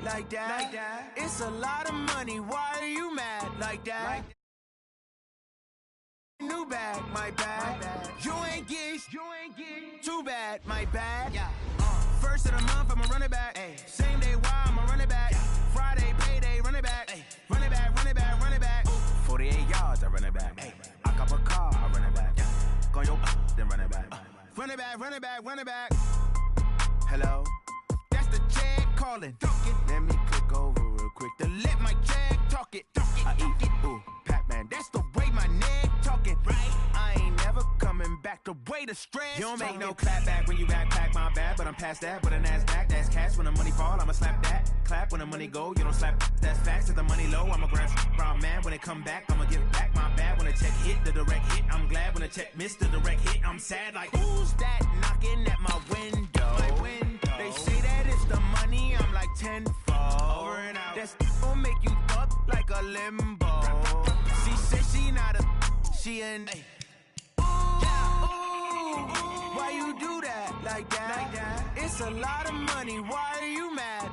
like that. It's a lot of money, why are you mad like that? New bag, my bad. You ain't get too bad, my bad. First of the month, I'ma run it back. Same day, why I'ma run it back. Friday, payday, run it back. Run it back, run it back, run it back. 48 yards, I run it back. I cop a car, I run it back. Go yo, then run it back. Run it back, run it back, run it back. Hello, that's the check calling. Let me click over real quick to let my check talk it. I eat it, ooh, Pac-Man. That's the way my neck talking. Right, I ain't never coming back. The way the stress. You don't make no clap back when you backpack my bad, but I'm past that. With a NASDAQ, that's cash. When the money fall, I'ma slap that. Clap when the money go, you don't slap. That's facts. If the money low, I'ma grab brown man. When it come back, I'ma give back my bad. When the check hit, the direct hit. I'm glad when the check missed the direct hit. I'm sad like who's that knocking at my window? They say that it's the money. I'm like tenfold. Over and out. That's gon' make you up like a limbo. She said she not a. She an. Why you do that like that? It's a lot of money. Why are you mad?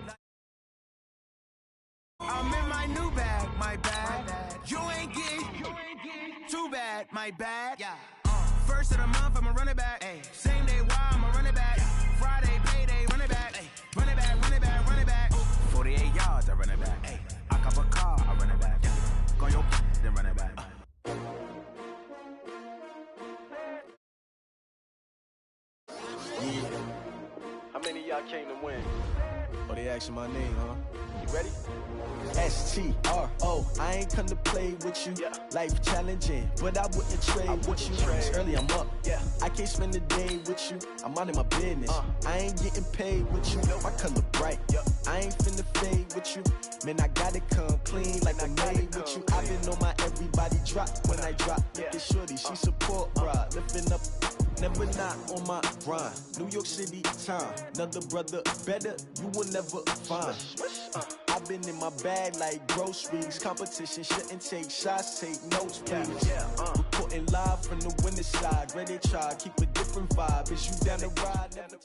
I'm in my new bag, my bad. You ain't get too bad, my bad. First of the month, I'ma run it back. Same day, why I'ma run it back. Friday, payday, run it back. Run it back, run it back, run it back. 48 yards, I run it back. I cop a car, I run it back. Go yo, then run it back. How many of y'all came to win? Oh, they asking my name, huh? You ready? S-T-R-O, I ain't come to play with you. Life challenging, but I wouldn't trade with you. It's early, I'm up. I can't spend the day with you. I'm minding my business. I ain't getting paid with you. My color bright. I ain't finna fade with you. Man, I gotta come clean like I made with you. I've been on my everybody drop when I drop. Look at shorty, she support, bruh. Lifting up. Never not on my grind. New York City time. Another brother better, you will never find. I've been in my bag like groceries. Competition shouldn't take shots, take notes, please. Reporting live from the winning side. Ready to try, keep a different vibe. Is you down the ride? Never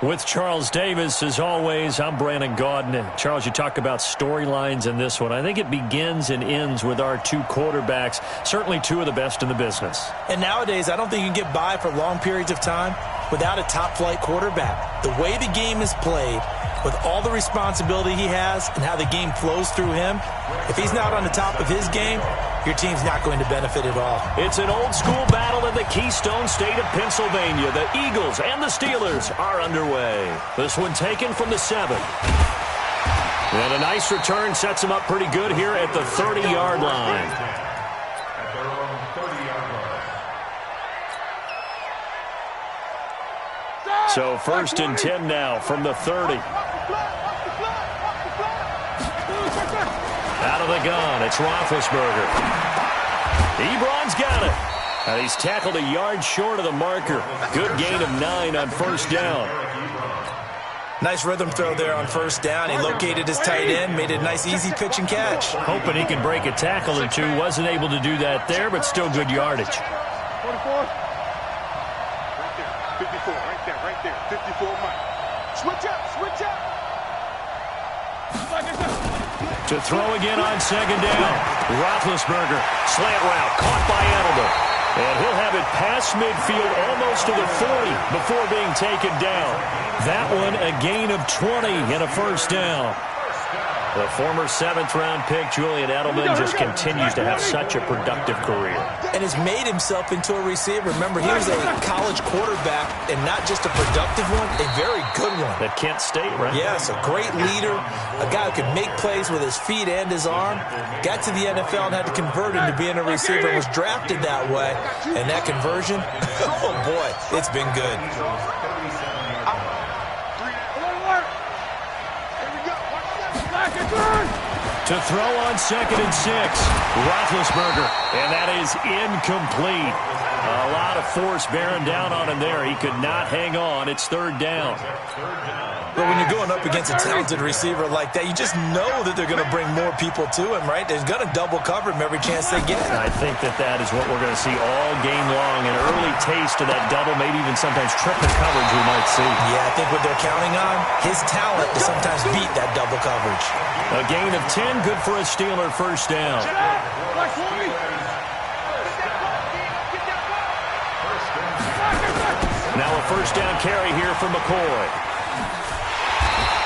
With Charles Davis, as always, I'm Brandon Gaudin. Charles, you talk about storylines in this one. I think it begins and ends with our two quarterbacks, certainly two of the best in the business. And nowadays, I don't think you can get by for long periods of time without a top-flight quarterback. The way the game is played, with all the responsibility he has and how the game flows through him, if he's not on the top of his game, your team's not going to benefit at all. It's an old-school battle in the Keystone State of Pennsylvania. The Eagles and the Steelers are underway. This one taken from the 7. And a nice return sets him up pretty good here at the 30-yard line. So 1st and 10 now from the 30. Out of the gun, it's Roethlisberger. Ebron's got it. And he's tackled a yard short of the marker. Good gain of 9 on 1st down. Nice rhythm throw there on 1st down. He located his tight end, made a nice easy pitch and catch. Hoping he could break a tackle or two. Wasn't able to do that there, but still good yardage. 44. Right there. 54, Mike. Switch up. To throw again on 2nd down. Roethlisberger, slant route, caught by Edelman. And he'll have it past midfield almost to the 40 before being taken down. That one a gain of 20 and a 1st down. The former 7th-round pick, Julian Edelman, just continues to have such a productive career. And has made himself into a receiver. Remember, he was a college quarterback, and not just a productive one, a very good one. At Kent State, right? Yes, a great leader, a guy who could make plays with his feet and his arm. Got to the NFL and had to convert into being a receiver and was drafted that way. And that conversion, oh boy, it's been good. To throw on 2nd and 6. Roethlisberger, and that is incomplete. A A lot of force bearing down on him there. He could not hang on. It's third down. But when you're going up against a talented receiver like that, you just know that they're going to bring more people to him, right? They're going to double cover him every chance they get. I think that is what we're going to see all game long. An early taste of that double, maybe even sometimes triple coverage we might see. Yeah, I think what they're counting on, his talent to sometimes beat that double coverage. A gain of 10, good for a Steeler first down. Now a first down carry here for McCoy.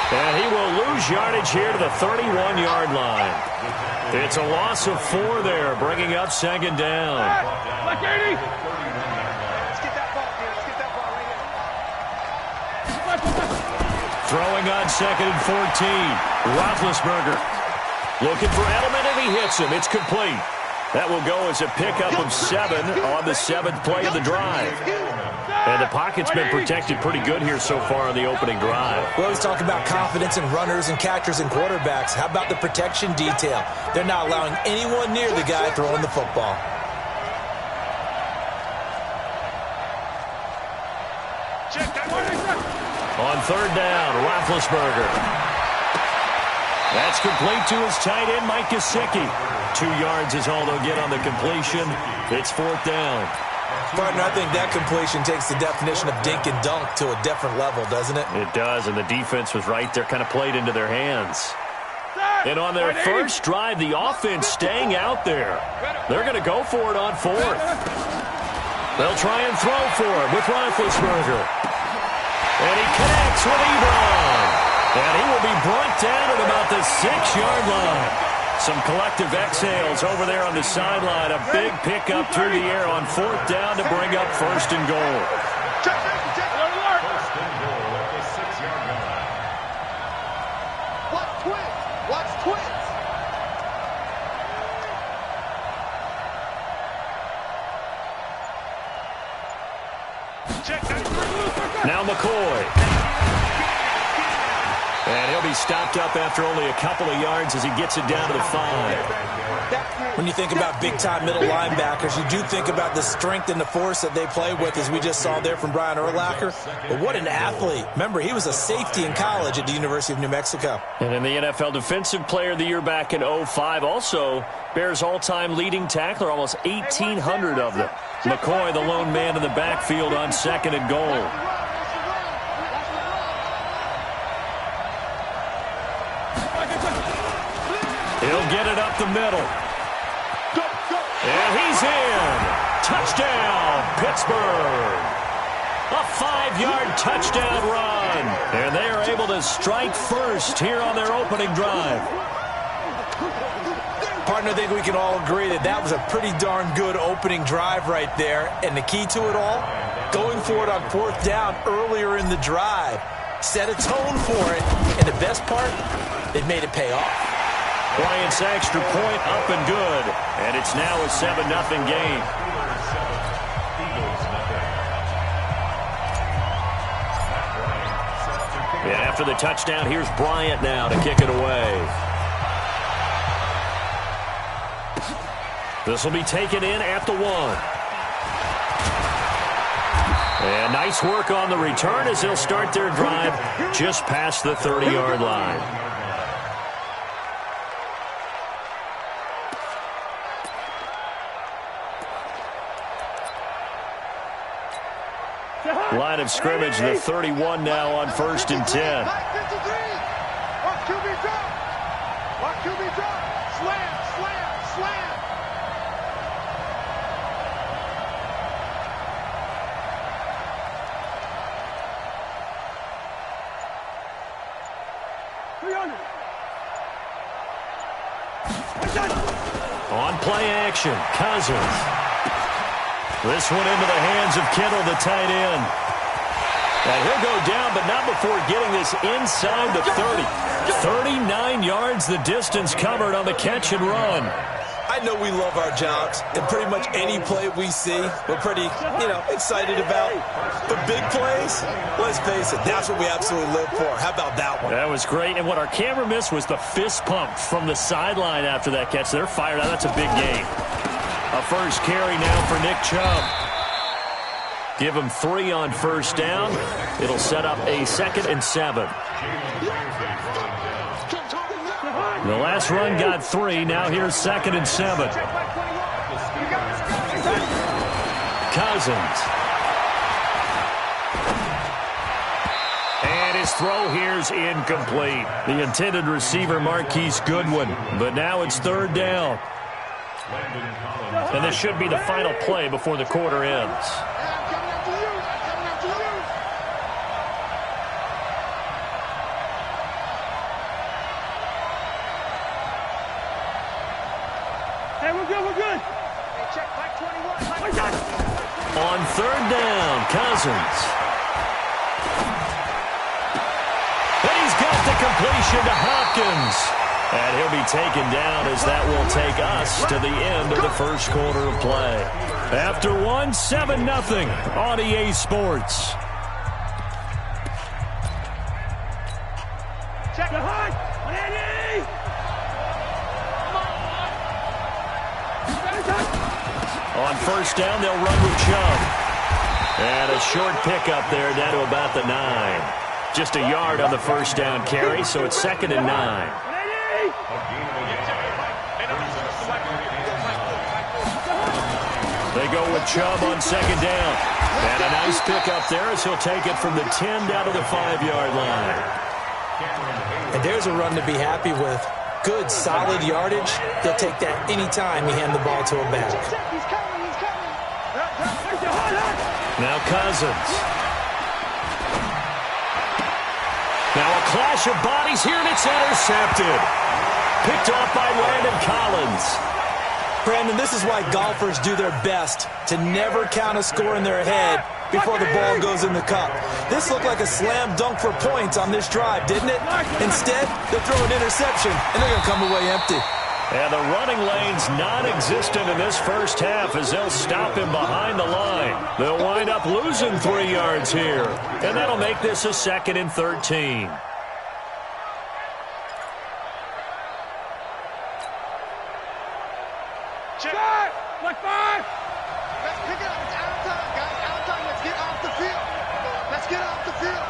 And he will lose yardage here to the 31-yard line. It's a loss of 4 there, bringing up second down. Let's get that ball, Throwing on second and 14. Roethlisberger looking for Edelman, and he hits him. It's complete. That will go as a pickup of 7 on the 7th play of the drive. And the pocket's been protected pretty good here so far on the opening drive. We always talk about confidence in runners and catchers and quarterbacks. How about the protection detail? They're not allowing anyone near the guy throwing the football. On third down, Roethlisberger. That's complete to his tight end, Mike Gesicki. 2 yards is all they'll get on the completion. It's fourth down. Partner, I think that completion takes the definition of dink and dunk to a different level, doesn't it? It does, and the defense was right there, kind of played into their hands. And on their first drive, the offense staying out there. They're going to go for it on fourth. They'll try and throw for it with Roethlisberger. And he connects with Ebron. And he will be brought down at about the 6-yard line. Some collective exhales over there on the sideline. A big pickup through the air on fourth down to bring up first and goal. Watch twins. Now McCoy. And he'll be stopped up after only a couple of yards as he gets it down to the 5. When you think about big-time middle linebackers, you do think about the strength and the force that they play with, as we just saw there from Brian Urlacher. But what an athlete. Remember, he was a safety in college at the University of New Mexico. And in the NFL Defensive Player of the Year back in 2005, also Bears all-time leading tackler, almost 1,800 of them. McCoy, the lone man in the backfield on second and goal. He'll get it up the middle. And he's in. Touchdown, Pittsburgh. A 5-yard touchdown run. And they are able to strike first here on their opening drive. Partner, I think we can all agree that that was a pretty darn good opening drive right there. And the key to it all, going for it on fourth down earlier in the drive. Set a tone for it. And the best part, they've made it pay off. Bryant's extra point up and good. And it's now a 7-0 game. And after the touchdown, here's Bryant now to kick it away. This will be taken in at the 1. And nice work on the return as they'll start their drive just past the 30-yard line. Line of scrimmage, the 31 now on first and 10. Watch QB drop. Watch QB drop. Slam, slam, slam. On play action, Cousins. This one into the hands of Kittle, the tight end. And he'll go down, but not before getting this inside the 30. 39 yards the distance covered on the catch and run. I know we love our jobs, and pretty much any play we see, we're pretty, excited about. But big plays, let's face it, that's what we absolutely live for. How about that one? That was great, and what our camera missed was the fist pump from the sideline after that catch. They're fired out. That's a big game. A first carry now for Nick Chubb. Give him 3 on first down. It'll set up a 2nd and 7. The last run got 3. Now here's 2nd and 7. Cousins. And his throw here's incomplete. The intended receiver, Marquise Goodwin. But now it's 3rd down. And this should be the final play before the quarter ends. Hey, we're good. Hey, check, back 21. On 3rd down, Cousins. And he's got the completion to Hopkins. And he'll be taken down as that will take us to the end of the first quarter of play. After 1, 7-0 on EA Sports. Check the high. On first down, they'll run with Chubb. And a short pickup there down to about the 9. Just a yard on the first down carry, so it's 2nd and 9. They go with Chubb on 2nd down. And a nice pickup there as he'll take it from the 10 down to the 5-yard line. And there's a run to be happy with. Good, solid yardage. He'll take that anytime he hand the ball to a back. Now Cousins. Now a clash of bodies here, and it's intercepted. Picked off by Landon Collins. Brandon, this is why golfers do their best to never count a score in their head before the ball goes in the cup. This looked like a slam dunk for points on this drive, didn't it? Instead, they throw an interception, and they're going to come away empty. And the running lane's non-existent in this first half as they'll stop him behind the line. They'll wind up losing 3 yards here. And that'll make this a 2nd and 13. Check! Like 5! Let's pick it up. It's out of time, guys. Out of time. Let's get off the field. Let's get off the field.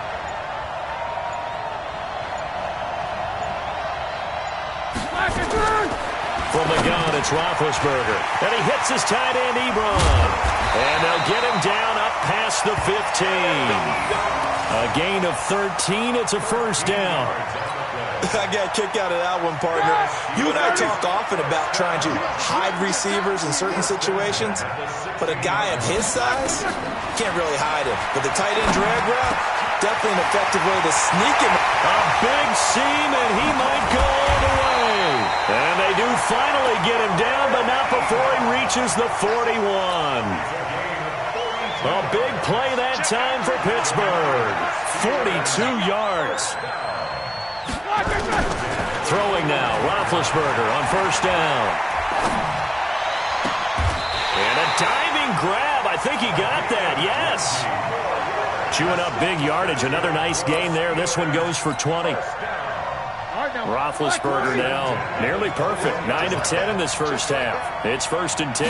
From the gun, it's Roethlisberger. And he hits his tight end, Ebron. And they'll get him down up past the 15. A gain of 13. It's a first down. I got a kick out of that one, partner. You and I talk often about trying to hide receivers in certain situations, but a guy of his size can't really hide him. But the tight end drag route, definitely an effective way to sneak him. A big seam, and he might go all the way. And they do finally get him down, but not before he reaches the 41. A big play that time for Pittsburgh. 42 yards. Throwing now, Roethlisberger on first down. And a diving grab. I think he got that, yes. Chewing up big yardage. Another nice gain there. This one goes for 20. Roethlisberger now nearly perfect. 9 of 10 in this first half. It's 1st and 10.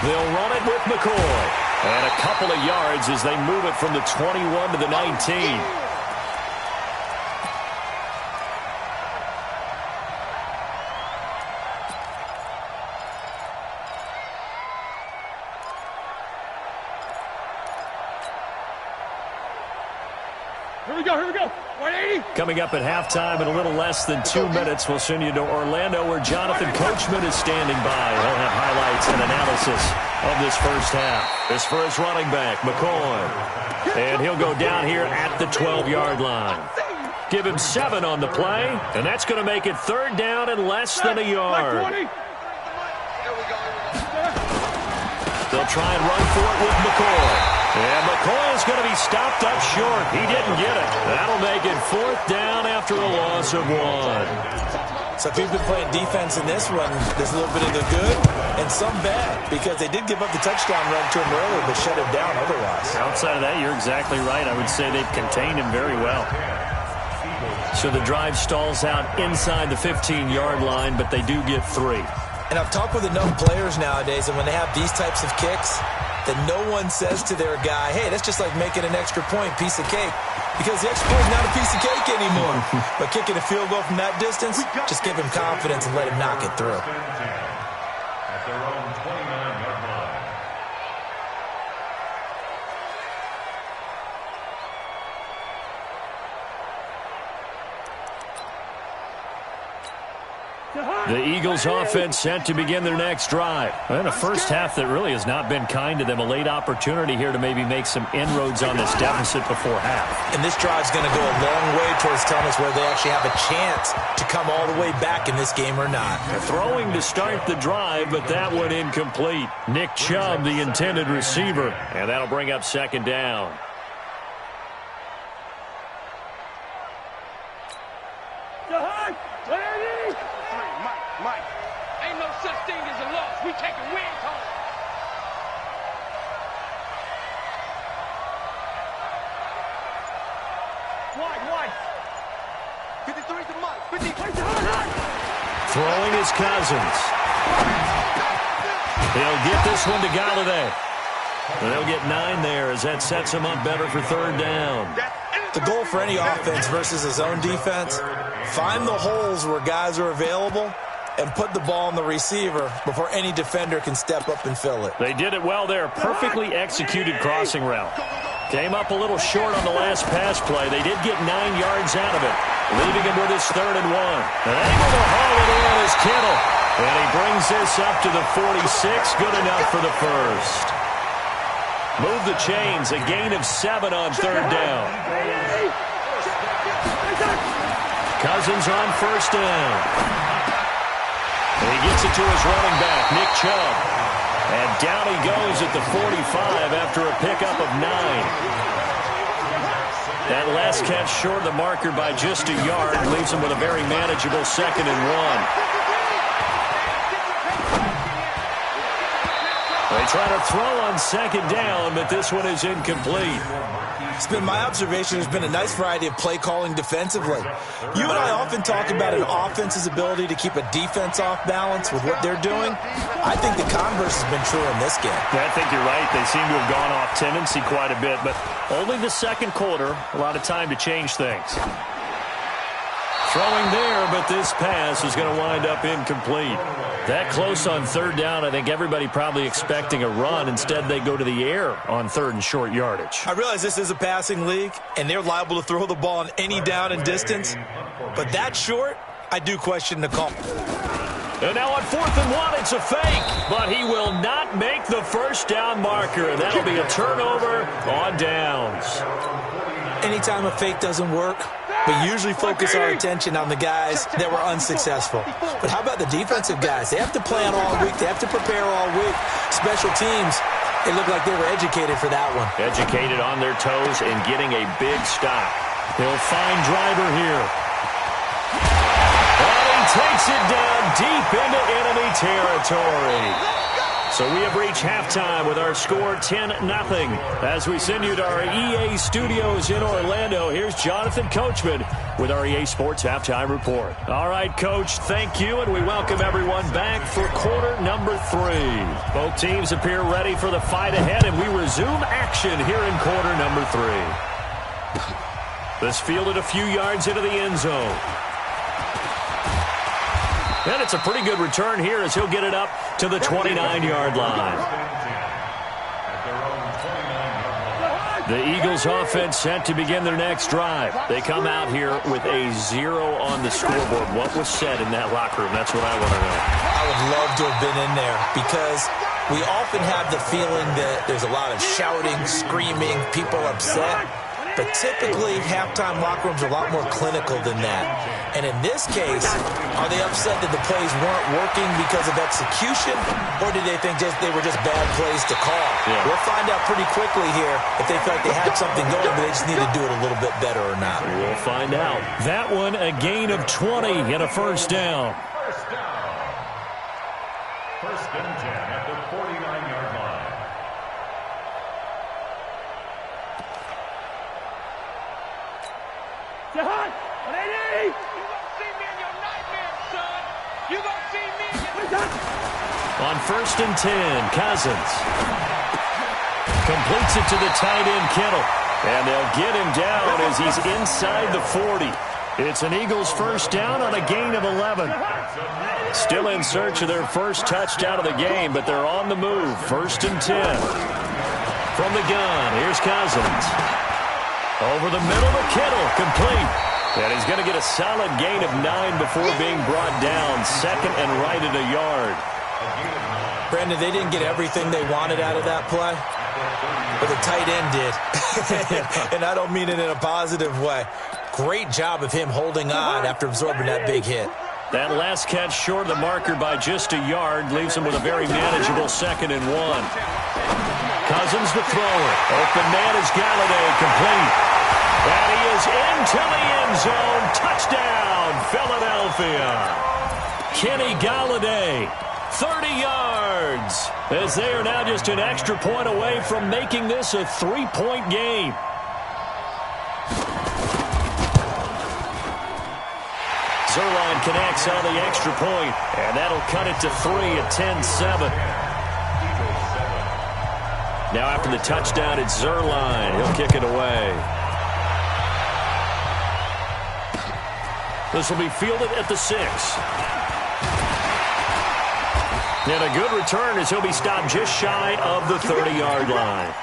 They'll run it with McCoy. And a couple of yards as they move it from the 21 to the 19. Here we go. 180. Coming up at halftime in a little less than 2 minutes, we'll send you to Orlando where Jonathan Coachman is standing by. He'll have highlights and analysis of this first half. This for his running back, McCoy. And he'll go down here at the 12-yard line. Give him 7 on the play, and that's going to make it 3rd down and less than a yard. They'll try and run for it with McCoy. And McCoy is going to be stopped up short. He didn't get it. That'll make it 4th down after a loss of 1. So if you've been playing defense in this one, there's a little bit of the good and some bad, because they did give up the touchdown run to him earlier, but shut him down otherwise. Outside of that, you're exactly right. I would say they've contained him very well. So the drive stalls out inside the 15-yard line, but they do get 3. And I've talked with enough players nowadays, and when they have these types of kicks, that no one says to their guy, hey, that's just like making an extra point, piece of cake. Because the extra point is not a piece of cake anymore. But kicking a field goal from that distance, just give him confidence and let him knock it through. At their own 29-yard line. The Eagles offense set to begin their next drive. And a first half that really has not been kind to them. A late opportunity here to maybe make some inroads on this deficit before half. And this drive's going to go a long way towards telling us whether they actually have a chance to come all the way back in this game or not. Throwing to start the drive, but that one incomplete. Nick Chubb, the intended receiver. And that'll bring up second down. Mike, ain't no such thing as a loss. We taking wins home. Wide. 53 to Mike. 53 to Throwing is Cousins. He'll get this one to Galladay. They'll get 9 there as that sets him up better for third down. The goal for any offense versus his own defense, find the holes where guys are available and put the ball on the receiver before any defender can step up and fill it. They did it well there. Perfectly executed crossing route. Came up a little short on the last pass play. They did get 9 yards out of it, leaving him with his 3rd and 1. And able to haul it in is Kittle. And he brings this up to the 46. Good enough for the first. Move the chains. A gain of 7 on third down. Cousins on first down. And he gets it to his running back, Nick Chubb. And down he goes at the 45 after a pickup of 9. That last catch short of the marker by just a yard leaves him with a very manageable 2nd and 1. They try to throw on second down, but this one is incomplete. It's been my observation there's been a nice variety of play calling defensively. You and I often talk about an offense's ability to keep a defense off balance with what they're doing. I think the converse has been true in this game. Yeah, I think you're right. They seem to have gone off tendency quite a bit, but only the second quarter, a lot of time to change things. Throwing there, but this pass is going to wind up incomplete. That close on third down, I think everybody probably expecting a run. Instead, they go to the air on 3rd and short yardage. I realize this is a passing league, and they're liable to throw the ball on any down and distance. But that short, I do question the call. And now on 4th and 1, it's a fake. But he will not make the first down marker. That'll be a turnover on downs. Anytime a fake doesn't work, we usually focus our attention on the guys that were unsuccessful. But how about the defensive guys? They have to plan all week. They have to prepare all week. Special teams, it looked like they were educated for that one. Educated on their toes and getting a big stop. He'll find Driver here. And he takes it down deep into enemy territory. So we have reached halftime with our score 10-0. As we send you to our EA studios in Orlando, here's Jonathan Coachman with our EA Sports Halftime Report. All right, Coach, thank you, and we welcome everyone back for quarter number 3. Both teams appear ready for the fight ahead, and we resume action here in quarter number 3. This fielded a few yards into the end zone. And it's a pretty good return here as he'll get it up to the 29-yard line. The Eagles offense set to begin their next drive. They come out here with a 0 on the scoreboard. What was said in that locker room? That's what I want to know. I would love to have been in there because we often have the feeling that there's a lot of shouting, screaming, people upset. But typically, halftime locker rooms are a lot more clinical than that. And in this case, are they upset that the plays weren't working because of execution, or did they think they were just bad plays to call? Yeah. We'll find out pretty quickly here if they felt like they had something going, but they just need to do it a little bit better or not. We'll find out. That one, a gain of 20 and a first down. First and 10 at the 49-yard line. Jahan, lady! You gonna see me in your nightmare, son. You gonna see me in your... On first and 10, Cousins. Completes it to the tight end, Kittle. And they'll get him down as he's inside the 40. It's an Eagles first down on a gain of 11. Still in search of their first touchdown of the game, but they're on the move. 1st and 10. From the gun, here's Cousins. Over the middle to Kittle, complete. And he's going to get a solid gain of 9 before being brought down. 2nd and right at a yard. Brandon, they didn't get everything they wanted out of that play, but the tight end did. And I don't mean it in a positive way. Great job of him holding on after absorbing that big hit. That last catch short of the marker by just a yard leaves him with a very manageable 2nd and 1. Cousins the thrower. Open man is Galladay, complete. And he is into the end zone. Touchdown, Philadelphia. Kenny Galladay, 30 yards. As they are now just an extra point away from making this a 3-point game. Zuerlein connects on the extra point, and that'll cut it to 3 at 10-7. Now after the touchdown, it's Zuerlein. He'll kick it away. This will be fielded at the 6. And a good return as he'll be stopped just shy of the 30-yard line.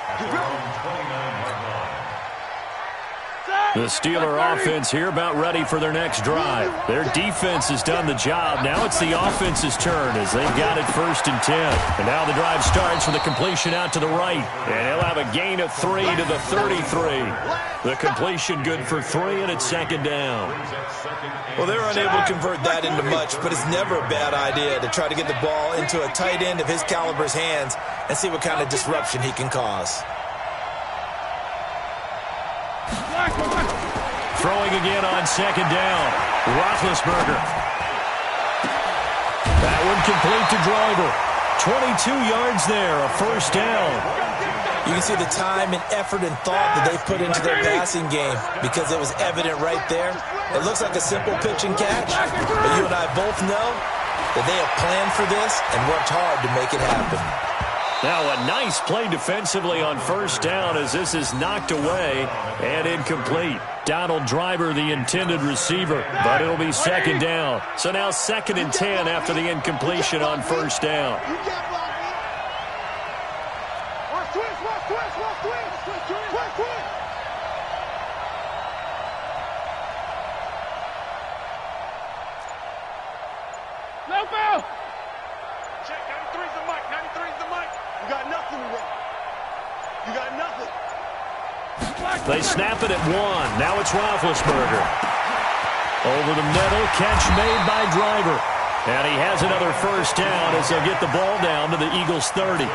The Steeler offense here about ready for their next drive. Their defense has done the job. Now it's the offense's turn as they've got it 1st and 10. And now the drive starts with a completion out to the right. And he'll have a gain of 3 to the 33. The completion good for 3, and it's 2nd down. Well, they're unable to convert that into much, but it's never a bad idea to try to get the ball into a tight end of his caliber's hands and see what kind of disruption he can cause. Throwing again on 2nd down. Roethlisberger. That one complete to Driver. 22 yards there, a 1st down. You can see the time and effort and thought that they put into their passing game because it was evident right there. It looks like a simple pitch and catch, but you and I both know that they have planned for this and worked hard to make it happen. Now a nice play defensively on 1st down as this is knocked away and incomplete. Donald Driver, the intended receiver, but it'll be 2nd down. So now 2nd and 10 after the incompletion on 1st down. No foul! Check, 93's the mic, 93's the mic. You got nothing to run. You got nothing. They snap it at 1. Now it's Roethlisberger. Over the middle, catch made by Driver. And he has another 1st down as they'll get the ball down to the Eagles' 30.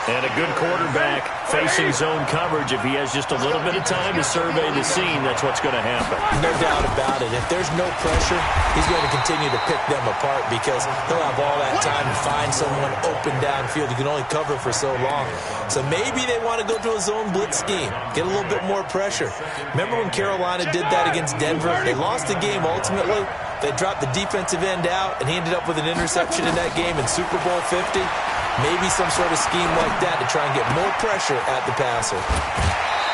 And a good quarterback facing zone coverage. If he has just a little bit of time to survey the scene, that's what's going to happen. No doubt about it. If there's no pressure, he's going to continue to pick them apart because he'll have all that time to find someone open downfield. He can only cover for so long. So maybe they want to go to a zone blitz scheme, get a little bit more pressure. Remember when Carolina did that against Denver? They lost the game ultimately. They dropped the defensive end out, and he ended up with an interception in that game in Super Bowl 50. Maybe some sort of scheme like that to try and get more pressure at the passer.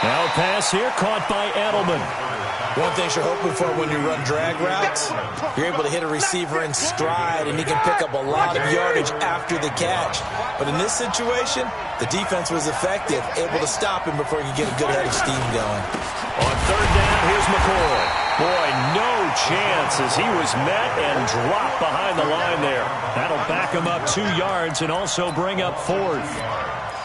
Now a pass here caught by Edelman. One thing you're hoping for when you run drag routes, you're able to hit a receiver in stride and he can pick up a lot of yardage after the catch. But in this situation, the defense was effective, able to stop him before he could get a good head of steam going. On 3rd down, here's McCoy. Boy, no chance as he was met and dropped behind the line there. That'll back him up 2 yards and also bring up 4th.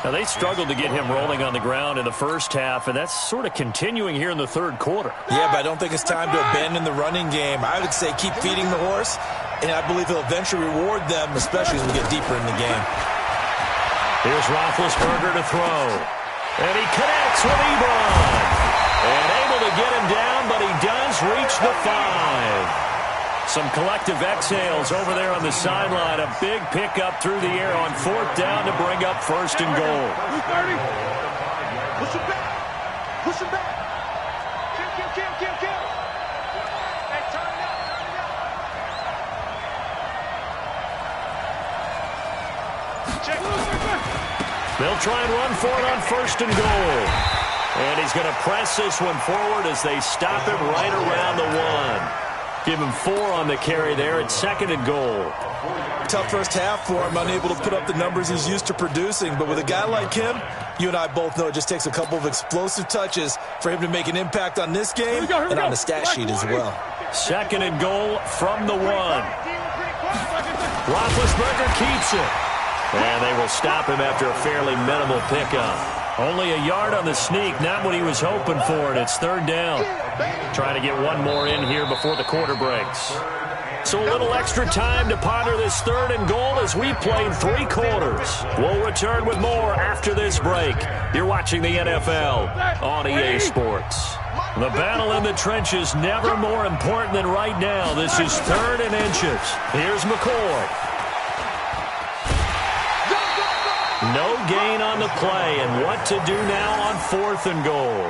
Now, they struggled to get him rolling on the ground in the first half, and that's sort of continuing here in the 3rd quarter. Yeah, but I don't think it's time to abandon the running game. I would say keep feeding the horse, and I believe he'll eventually reward them, especially as we get deeper in the game. Here's Roethlisberger to throw. And he connects with Ebron. And able to get him down, but he does reach the 5. Some collective exhales over there on the sideline. A big pickup through the air on 4th down to bring up 1st and goal. Push him back. Push him back. Kill. Hey, turn it up. Check. They'll try and run for it on 1st and goal. And he's going to press this one forward as they stop him right around the 1. Give him 4 on the carry there at 2nd and goal. Tough first half for him, unable to put up the numbers he's used to producing. But with a guy like him, you and I both know it just takes a couple of explosive touches for him to make an impact on this game and on the stat sheet as well. 2nd and goal from the 1. Roethlisberger keeps it. And they will stop him after a fairly minimal pickup. Only a yard on the sneak, not what he was hoping for, and it's 3rd down. Trying to get one more in here before the quarter breaks. So a little extra time to ponder this 3rd and goal as we played 3 quarters. We'll return with more after this break. You're watching the NFL on EA Sports. The battle in the trenches never more important than right now. This is 3rd and inches. Here's McCoy. No gain on the play, and what to do now on 4th and goal.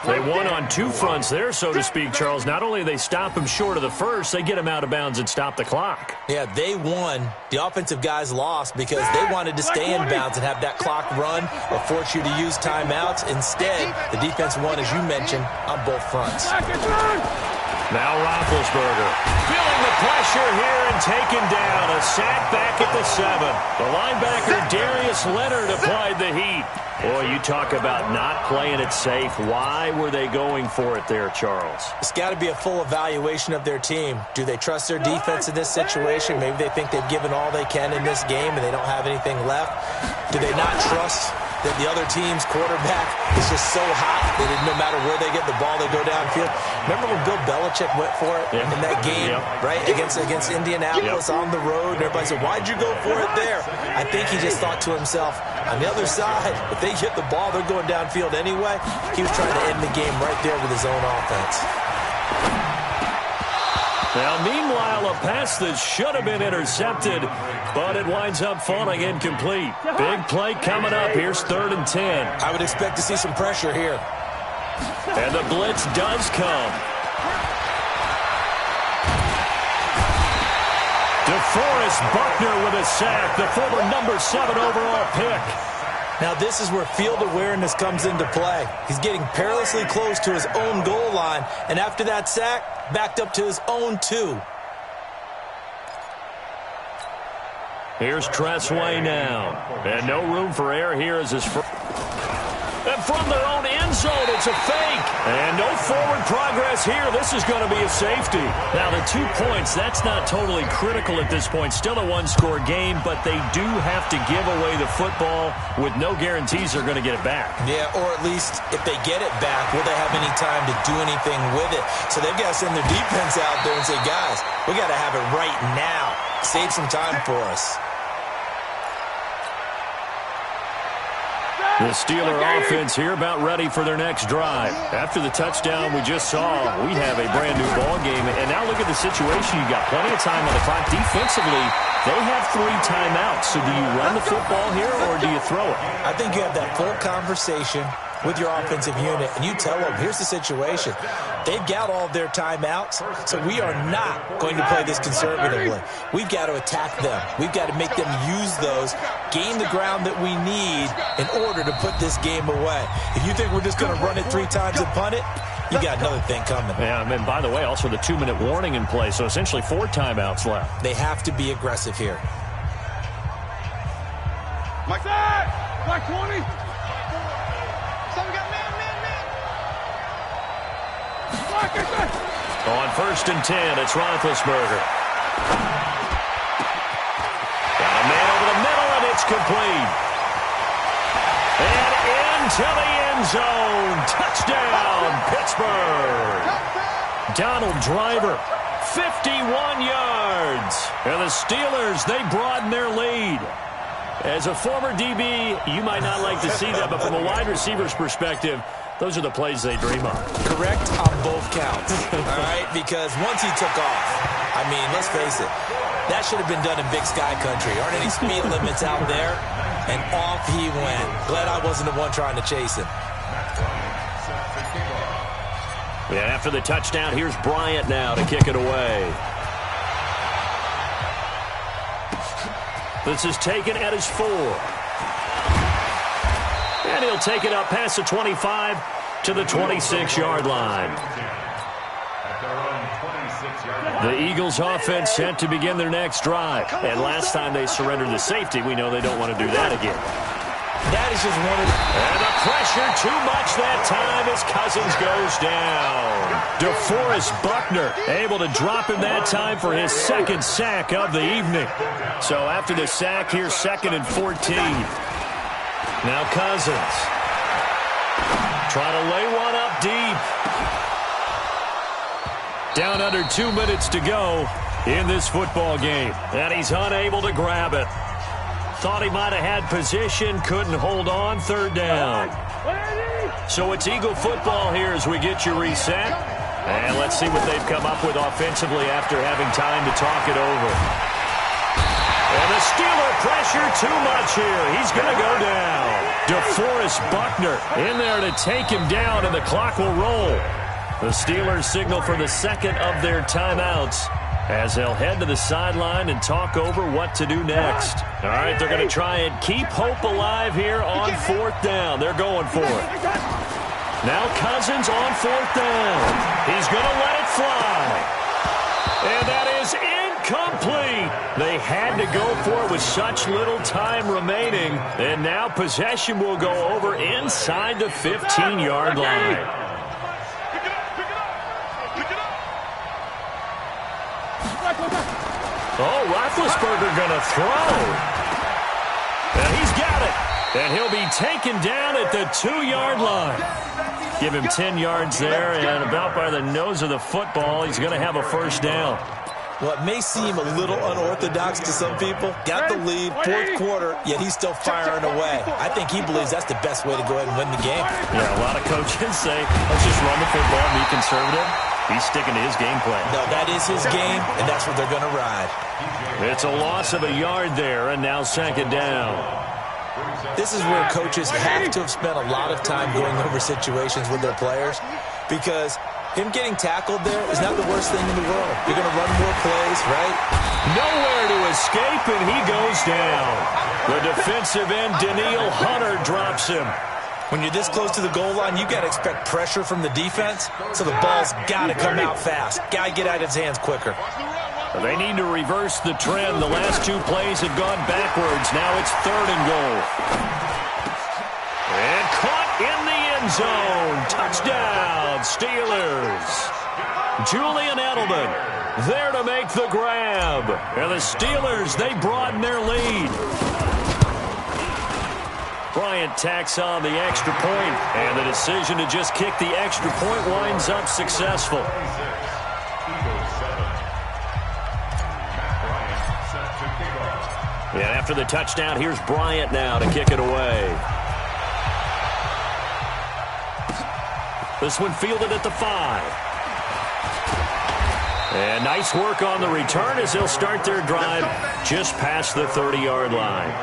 They won on 2 fronts there, so to speak, Charles. Not only they stop him short of the first, they get him out of bounds and stop the clock. Yeah, they won. The offensive guys lost because they wanted to stay in bounds and have that clock run or force you to use timeouts. Instead, the defense won, as you mentioned, on both fronts. Now Roethlisberger feeling the pressure here and taken down. A sack back at the 7. The linebacker Darius Leonard applied the heat. Boy, you talk about not playing it safe. Why were they going for it there, Charles? It's got to be a full evaluation of their team. Do they trust their defense in this situation? Maybe they think they've given all they can in this game and they don't have anything left. Do they not trust that the other team's quarterback is just so hot that no matter where they get the ball, they go downfield? Remember when Bill Belichick went for it in that game, right, against Indianapolis on the road? And everybody said, why'd you go for it there? I think he just thought to himself, on the other side, if they hit the ball, they're going downfield anyway. He was trying to end the game right there with his own offense. Now, meanwhile, a pass that should have been intercepted, but it winds up falling incomplete. Big play coming up. Here's 3rd and 10. I would expect to see some pressure here. And the blitz does come. DeForest Buckner with a sack, the former number 7 overall pick. Now this is where field awareness comes into play. He's getting perilously close to his own goal line, and after that sack, backed up to his own 2. Here's Tressway now. And no room for error here as his first. And from their own end zone, it's a fake. And no forward progress here. This is going to be a safety. Now, the 2 points, that's not totally critical at this point. Still a one-score game, but they do have to give away the football with no guarantees they're going to get it back. Yeah, or at least if they get it back, will they have any time to do anything with it? So they've got to send their defense out there and say, guys, we got to have it right now. Save some time for us. The Steeler offense here about ready for their next drive. After the touchdown we just saw, we have a brand-new ball game. And now look at the situation. You got plenty of time on the clock. Defensively, they have 3 timeouts. So do you run the football here or do you throw it? I think you have that full conversation with your offensive unit, and you tell them, here's the situation. They've got all of their timeouts, so we are not going to play this conservatively. We've got to attack them. We've got to make them use those, gain the ground that we need in order to put this game away. If you think we're just going to run it 3 times and punt it, you got another thing coming. Yeah, and by the way, also the 2-minute warning in play, so essentially 4 timeouts left. They have to be aggressive here. Mike 20. On 1st and 10, it's Roethlisberger. Got a man over the middle, and it's complete. And into the end zone. Touchdown, Pittsburgh. Donald Driver, 51 yards. And the Steelers, they broaden their lead. As a former DB, you might not like to see that, but from a wide receiver's perspective, those are the plays they dream of. Correct on both counts, all right? Because once he took off, I mean, let's face it, that should have been done in Big Sky Country. Aren't any speed limits out there? And off he went. Glad I wasn't the one trying to chase him. Yeah, after the touchdown, here's Bryant now to kick it away. This is taken at his 4. And he'll take it up past the 25 to the 26-yard line. The Eagles offense set to begin their next drive. And last time they surrendered the safety, we know they don't want to do that again. That is just one of the... And the pressure too much that time as Cousins goes down. DeForest Buckner able to drop him that time for his second sack of the evening. So after the sack, here's 2nd and 14. Now Cousins trying to lay one up deep. Down under 2 minutes to go in this football game. And he's unable to grab it. Thought he might have had position, couldn't hold on, 3rd down. So it's Eagle football here as we get you reset. And let's see what they've come up with offensively after having time to talk it over. And the Steeler pressure too much here. He's going to go down. DeForest Buckner in there to take him down, and the clock will roll. The Steelers signal for the second of their timeouts as they'll head to the sideline and talk over what to do next. All right, they're going to try and keep hope alive here on 4th down. They're going for it. Now Cousins on 4th down. He's going to let it fly. And that is incomplete. They had to go for it with such little time remaining. And now possession will go over inside the 15-yard line. Oh, Roethlisberger going to throw. And he's got it. And he'll be taken down at the 2-yard line. Give him 10 yards there, and about by the nose of the football, he's going to have a 1st down. Well, it may seem a little unorthodox to some people. Got the lead, 4th quarter, yet he's still firing away. I think he believes that's the best way to go ahead and win the game. Yeah, a lot of coaches say, let's just run the football and be conservative. He's sticking to his game plan. No, that is his game, and that's what they're going to ride. It's a loss of a yard there, and now 2nd down. This is where coaches have to have spent a lot of time going over situations with their players, because him getting tackled there is not the worst thing in the world. You're going to run more plays, right? Nowhere to escape, and he goes down. The defensive end, Danielle Hunter, drops him. When you're this close to the goal line, you got to expect pressure from the defense, so the ball's got to come out fast. Got to get out of his hands quicker. They need to reverse the trend. The last 2 plays have gone backwards. Now it's 3rd and goal. And caught in the end zone. Touchdown, Steelers. Julian Edelman there to make the grab. And the Steelers, they broaden their lead. Bryant tacks on the extra point, and the decision to just kick the extra point winds up successful. And after the touchdown, here's Bryant now to kick it away. This one fielded at the 5. And nice work on the return as they'll start their drive just past the 30-yard line.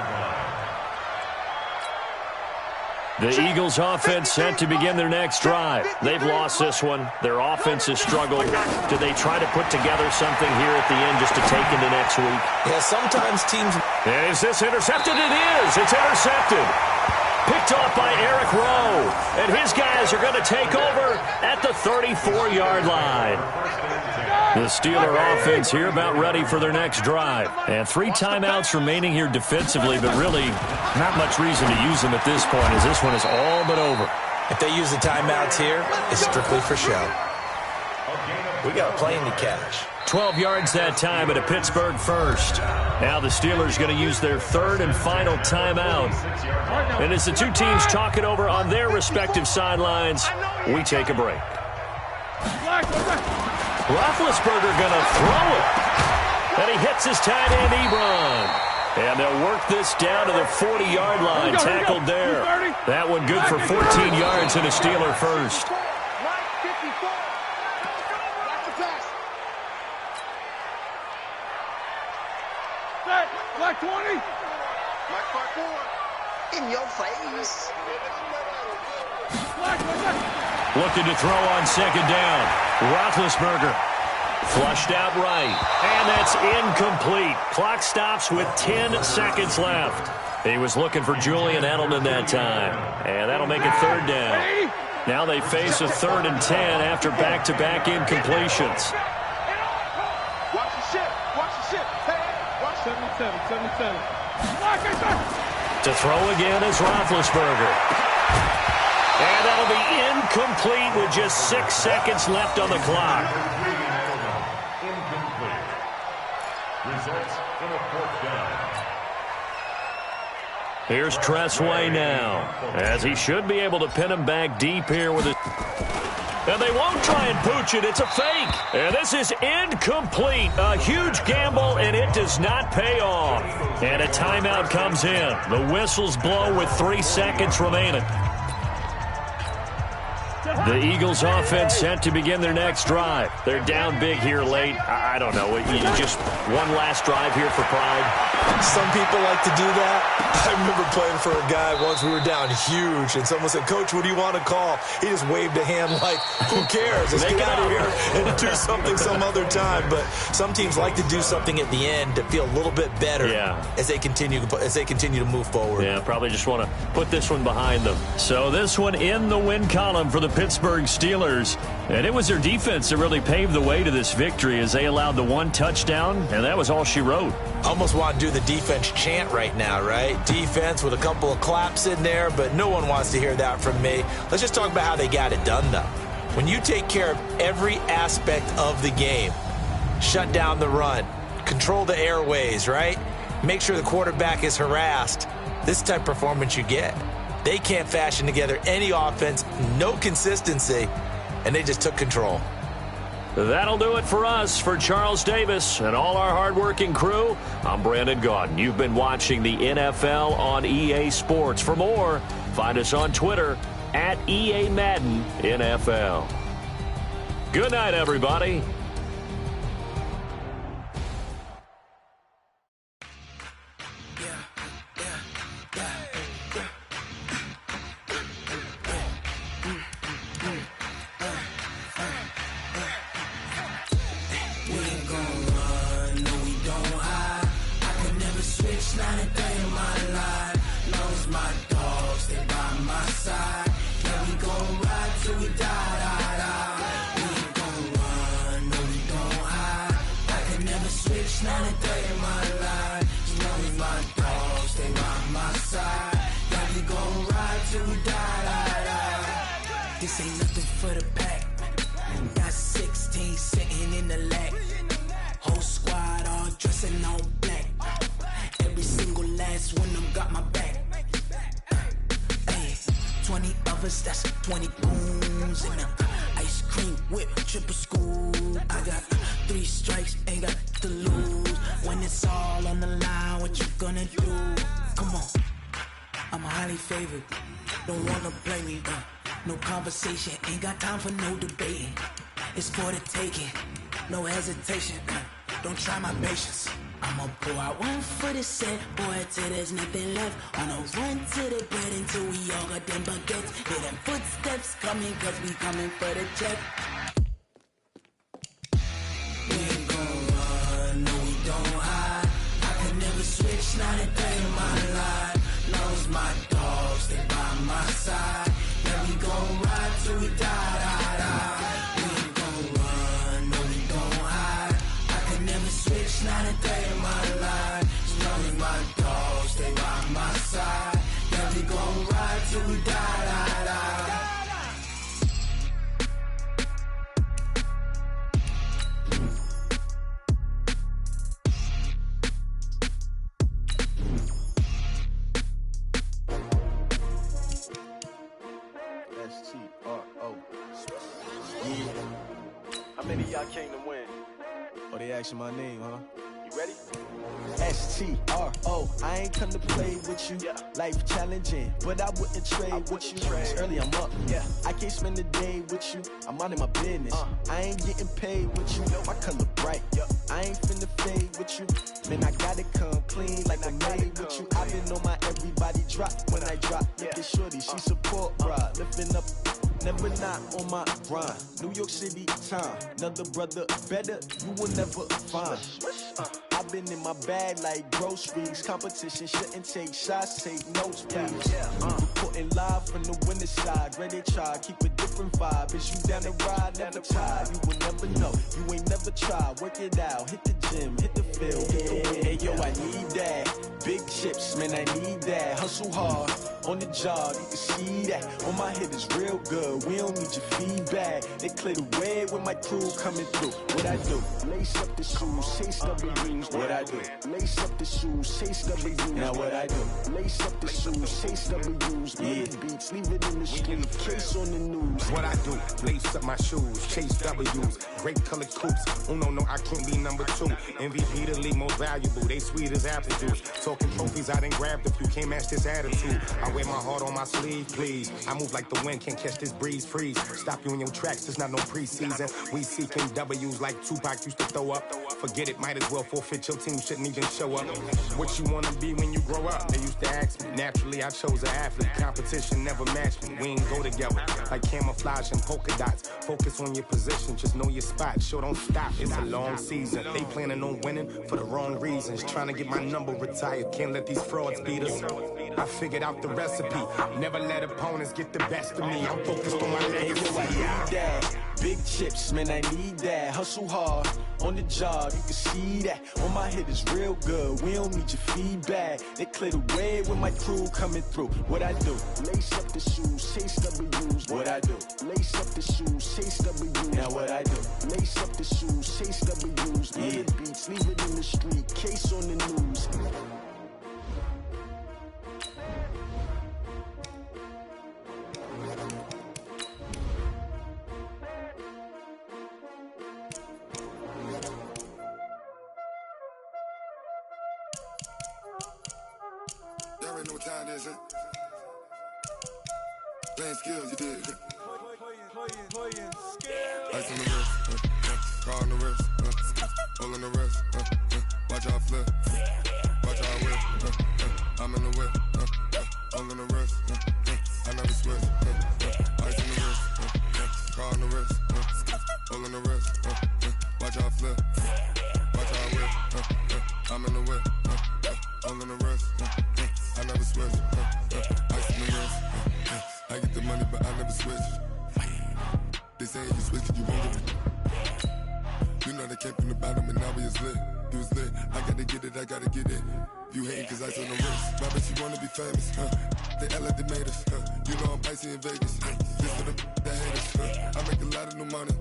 The Eagles offense set to begin their next drive. They've lost this one. Their offense has struggled. Do they try to put together something here at the end just to take into next week? Yeah, sometimes teams... And is this intercepted? It is. It's intercepted. Picked off by Eric Rowe. And his guys are going to take over at the 34-yard line. The Steeler offense here about ready for their next drive. And 3 timeouts remaining here defensively, but really not much reason to use them at this point as this one is all but over. If they use the timeouts here, it's strictly for show. We got a plane to catch. 12 yards that time at a Pittsburgh 1st. Now the Steelers going to use their 3rd and final timeout. And as the 2 teams talk it over on their respective sidelines, we take a break. Roethlisberger going to throw it. And he hits his tight end, Ebron. And they'll work this down to the 40-yard line. Tackled there. That one good for 14 yards and a Steeler 1st. Black 20. Black 5-4. In your face. Looking to throw on 2nd down. Roethlisberger Flushed out right. And that's incomplete. Clock stops with 10 seconds left. He was looking for Julian Edelman that time. And that'll make it third down. Now they face a 3rd and 10 after back-to-back incompletions. Watch the ship. Watch the ship. Hey, watch 77. To throw again is Roethlisberger. And that'll be incomplete with just 6 seconds left on the clock. Incomplete. Results in a 4th down. Here's Tressway now, as he should be able to pin him back deep here with it. And they won't try and pooch it. It's a fake. And this is incomplete. A huge gamble, and it does not pay off. And a timeout comes in. The whistles blow with 3 seconds remaining. The Eagles offense set to begin their next drive. They're down big here late. I don't know. You just one last drive here for pride. Some people like to do that. I remember playing for a guy once. We were down huge, and someone said, "Coach, what do you want to call?" He just waved a hand like, who cares? Let's get out of here and do something some other time. But some teams like to do something at the end to feel a little bit better as they continue to move forward. Yeah, probably just want to put this one behind them. So this one in the win column for the Pittsburgh Steelers. And it was their defense that really paved the way to this victory as they allowed the 1 touchdown, and that was all she wrote. Almost want to do the defense chant right now, right? Defense with a couple of claps in there, but no one wants to hear that from me. Let's just talk about how they got it done, though. When you take care of every aspect of the game, shut down the run, control the airways, right? Make sure the quarterback is harassed. This type of performance you get. They can't fashion together any offense, no consistency, and they just took control. That'll do it for us. For Charles Davis and all our hardworking crew, I'm Brandon Gaudin. You've been watching the NFL on EA Sports. For more, find us on Twitter at EA Madden NFL. Good night, everybody. This ain't nothing for the pack. Got 16 sitting in the lag. Whole squad all dressing all black. Every single last one of them got my back. Hey, 20 of us, that's 20 goons in them. Ice cream whip, triple scoop. I got 3 strikes, ain't got to lose. When it's all on the line, what you gonna do? Come on, I'm highly favored. Don't wanna play me, no conversation, ain't got time for no debating. It's for the taking, no hesitation. Don't try my patience. I'ma pour out one for the set, boy, till there's nothing left. On a run to the bread until we all got them baguettes. Hear them footsteps coming, cause we coming for the check. We ain't gon' run, no we don't hide. I could never switch, not a day in my life. Knows my dogs, they by my side. Yeah, we gon' ride till we die. We ain't gon' run, no we don't hide. I could never switch, not a day in my life. As long as my dogs, they by my side. Yeah, we gon' ride till we die. How many of y'all came to win? Oh, they asking my name, huh? You ready? S-T-R-O, I ain't come to play with you. Life challenging, but I wouldn't trade with you. It's early, I'm up. I can't spend the day with you. I'm out of my business. I ain't getting paid with you. My color bright. I ain't finna fade with you. Man, I gotta come clean like I made with you. I've been on my everybody drop when I drop. Look at shorty, she support, bruh. Lifting up. never not on my grind. New York City time, another brother better, you will never find. I've been in my bag like groceries. Competition shouldn't take shots, take notes, please. Reporting live from the winter side. Ready to try, keep a different vibe. Is you down the ride, never tired. You will never know, you ain't never tried. Work it out, hit the gym, hit the field, hit the win. Hey yo, I need that. Big chips, man, I need that. Hustle hard, on the job, you can see that. On my head is real good, we don't need your feedback. They clear the way with my crew coming through. What I do? Lace up the shoes, chase W's. What I do? Lace up the shoes, chase W's. Now what I do? Lace up the shoes, chase W's. Big beats, leave it in the street, case on the news. What I do? Lace up my shoes, chase W's. Great colored coops. Oh no, I can't be number 2. MVP the league most valuable. They sweet as apple juice. Talking trophies, I done grabbed a few. Can't match this attitude. I wear my heart on my sleeve, please. I move like the wind, can't catch this breeze. Freeze. Stop you in your tracks. There's not no preseason. We seeking W's like Tupac used to throw up. Forget it, might as well forfeit. Your team shouldn't even show up. What you wanna be when you grow up? They used to ask me. Naturally, I chose an athlete. Competition never matched me. We ain't go together like camouflage and polka dots. Focus on your position, just know your spot. Sure, don't stop. It's a long season. They planning on winning for the wrong reasons. Trying to get my number retired. Can't let these frauds beat us. I figured out the recipe. Never let opponents get the best of me. I'm focused on my legacy. I need that. Big chips, man, I need that. Hustle hard, on the job, you can see that. On my head is real good, we don't need your feedback. They clear the way with my crew coming through. What I do? Lace up the shoes, chase W's. What I do? Lace up the shoes, chase W's. Now what I do? Lace up the shoes, chase W's. Big beats, leave it in the street, case on the news. Y'all already know what time it is, huh? Playing skills, you did. Ice on the wrist, car on the wrist, hole in the wrist, watch out flip, watch out whip, I'm in the whip, hole in the wrist, I never switch, ice on the wrist, car on the wrist, hole in the wrist, watch out flip, watch out whip, I'm in the whip, hole in the wrist, I never switch, ice in the wrist, I get the money but I never switch. They saying you switch, you won't get it. You know they came from the bottom and now we is lit. You was lit, I gotta get it, I gotta get it. You hating cause ice on the wrist. My bitch, you wanna be famous, They act like they made us, You know I'm icy in Vegas, This for the that hate us, I make a lot of new money,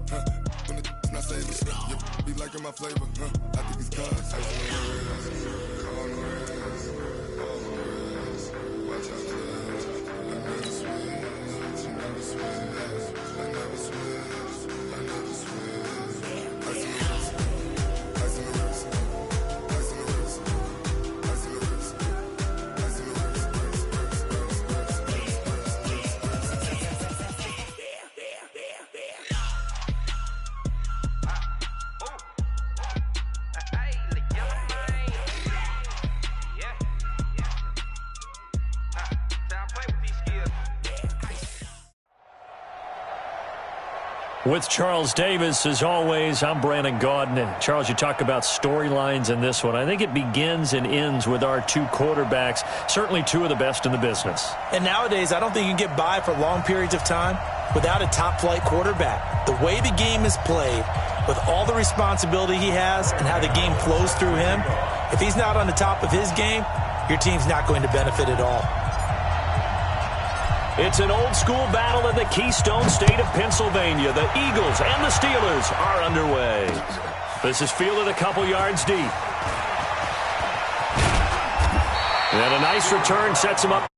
When it's not savings, you be liking my flavor, I think it's cause ice on the wrist, car on the wrist, all on the wrist. Watch out, I never switch, I never switch. I never switch, I never switch. Ice in the wrist, ice in the wrist, ice in the wrist, ice in the wrist, ice in the wrist, With Charles Davis, as always, I'm Brandon Gaudin. And Charles, you talk about storylines in this one. I think it begins and ends with our two quarterbacks, certainly two of the best in the business. And nowadays, I don't think you can get by for long periods of time without a top-flight quarterback. The way the game is played, with all the responsibility he has and how the game flows through him, if he's not on the top of his game, your team's not going to benefit at all. It's an old-school battle in the Keystone State of Pennsylvania. The Eagles and the Steelers are underway. This is fielded a couple yards deep. And a nice return sets him up.